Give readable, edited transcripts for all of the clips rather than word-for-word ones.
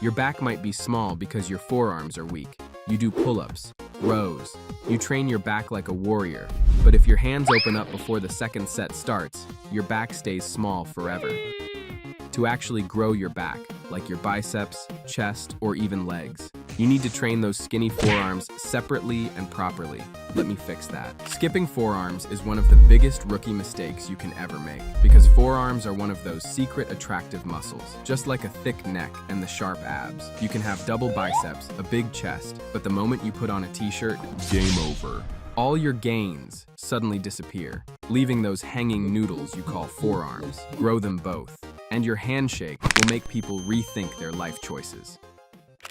Your back might be small because your forearms are weak. You do pull-ups, rows. You train your back like a warrior. But if your hands open up before the second set starts, your back stays small forever. To actually grow your back, like your biceps, chest, or even legs, you need to train those skinny forearms separately and properly. Let me fix that. Skipping forearms is one of the biggest rookie mistakes you can ever make, because forearms are one of those secret attractive muscles. Just like a thick neck and the sharp abs, you can have double biceps, a big chest, but the moment you put on a t-shirt, game over. All your gains suddenly disappear, leaving those hanging noodles you call forearms. Grow them both, and your handshake will make people rethink their life choices.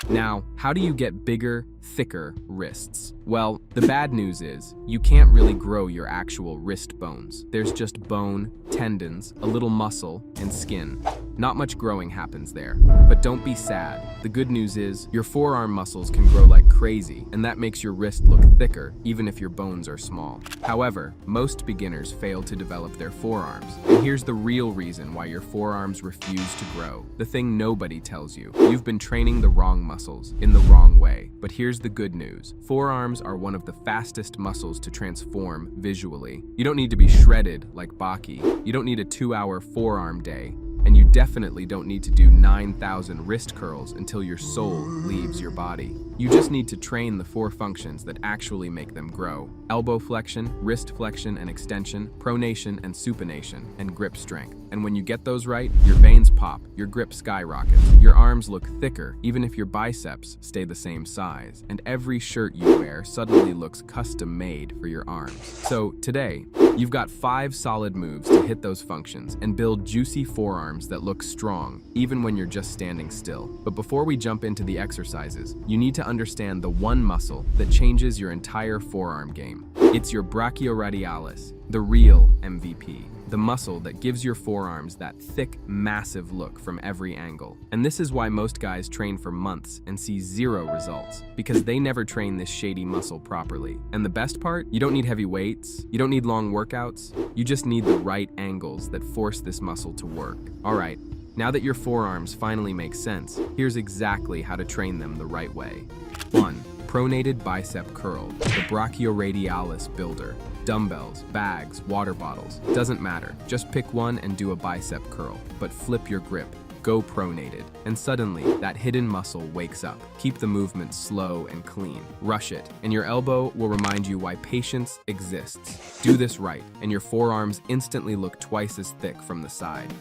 Now, how do you get bigger, thicker wrists? Well, the bad news is, you can't really grow your actual wrist bones. There's just bone, tendons, a little muscle, and skin. Not much growing happens there. But don't be sad. The good news is, your forearm muscles can grow like crazy, and that makes your wrist look thicker, even if your bones are small. However, most beginners fail to develop their forearms. And here's the real reason why your forearms refuse to grow. The thing nobody tells you. You've been training the wrong muscles, in the wrong way. But here's the good news. Forearms are one of the fastest muscles to transform visually. You don't need to be shredded like Baki. You don't need a 2-hour forearm day. And you definitely don't need to do 9,000 wrist curls until your soul leaves your body. You just need to train the 4 functions that actually make them grow: elbow flexion, wrist flexion and extension, pronation and supination, and grip strength. And when you get those right, your veins pop, your grip skyrockets, your arms look thicker, even if your biceps stay the same size, and every shirt you wear suddenly looks custom-made for your arms. So today, you've got 5 solid moves to hit those functions and build juicy forearms that look strong, even when you're just standing still. But before we jump into the exercises, you need to understand the one muscle that changes your entire forearm game. It's your brachioradialis, the real MVP. The muscle that gives your forearms that thick, massive look from every angle. And this is why most guys train for months and see 0 results, because they never train this shady muscle properly. And the best part? You don't need heavy weights, you don't need long workouts, you just need the right angles that force this muscle to work. Alright, now that your forearms finally make sense, here's exactly how to train them the right way. 1. Pronated bicep curl, the brachioradialis builder. Dumbbells, bags, water bottles, doesn't matter. Just pick one and do a bicep curl, but flip your grip. Go pronated, and suddenly that hidden muscle wakes up. Keep the movement slow and clean. Rush it, and your elbow will remind you why patience exists. Do this right, and your forearms instantly look twice as thick from the side.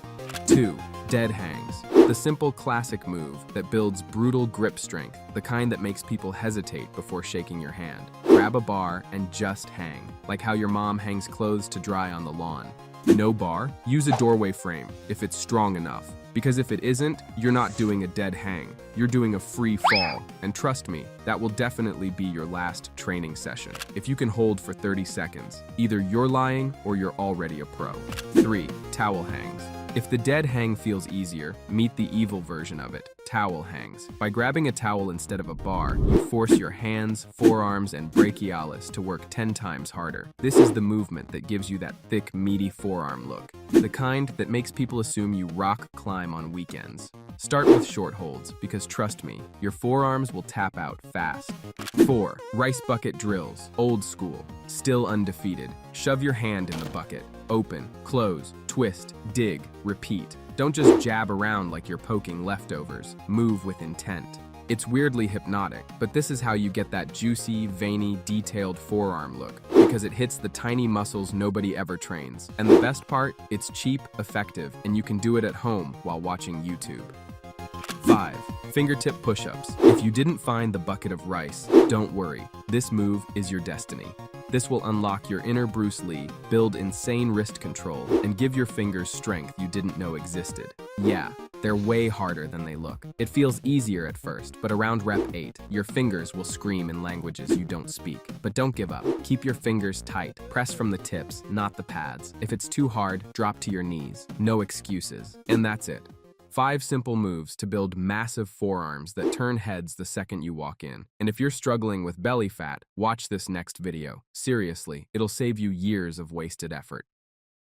2. Dead hangs. The simple classic move that builds brutal grip strength, the kind that makes people hesitate before shaking your hand. Grab a bar and just hang, like how your mom hangs clothes to dry on the lawn. No bar? Use a doorway frame, if it's strong enough. Because if it isn't, you're not doing a dead hang. You're doing a free fall. And trust me, that will definitely be your last training session. If you can hold for 30 seconds, either you're lying or you're already a pro. 3. Towel hangs. If the dead hang feels easier, meet the evil version of it, towel hangs. By grabbing a towel instead of a bar, you force your hands, forearms, and brachialis to work 10 times harder. This is the movement that gives you that thick, meaty forearm look, the kind that makes people assume you rock climb on weekends. Start with short holds, because trust me, your forearms will tap out fast. 4. Rice bucket drills, old school, still undefeated. Shove your hand in the bucket. Open, close, twist, dig, repeat. Don't just jab around like you're poking leftovers. Move with intent. It's weirdly hypnotic, but this is how you get that juicy, veiny, detailed forearm look, because it hits the tiny muscles nobody ever trains. And the best part? It's cheap, effective, and you can do it at home while watching YouTube. 5. Fingertip push-ups. If you didn't find the bucket of rice, don't worry. This move is your destiny. This will unlock your inner Bruce Lee, build insane wrist control, and give your fingers strength you didn't know existed. Yeah, they're way harder than they look. It feels easier at first, but around rep 8, your fingers will scream in languages you don't speak. But don't give up. Keep your fingers tight. Press from the tips, not the pads. If it's too hard, drop to your knees. No excuses. And that's it. 5 simple moves to build massive forearms that turn heads the second you walk in. And if you're struggling with belly fat, watch this next video. Seriously, it'll save you years of wasted effort.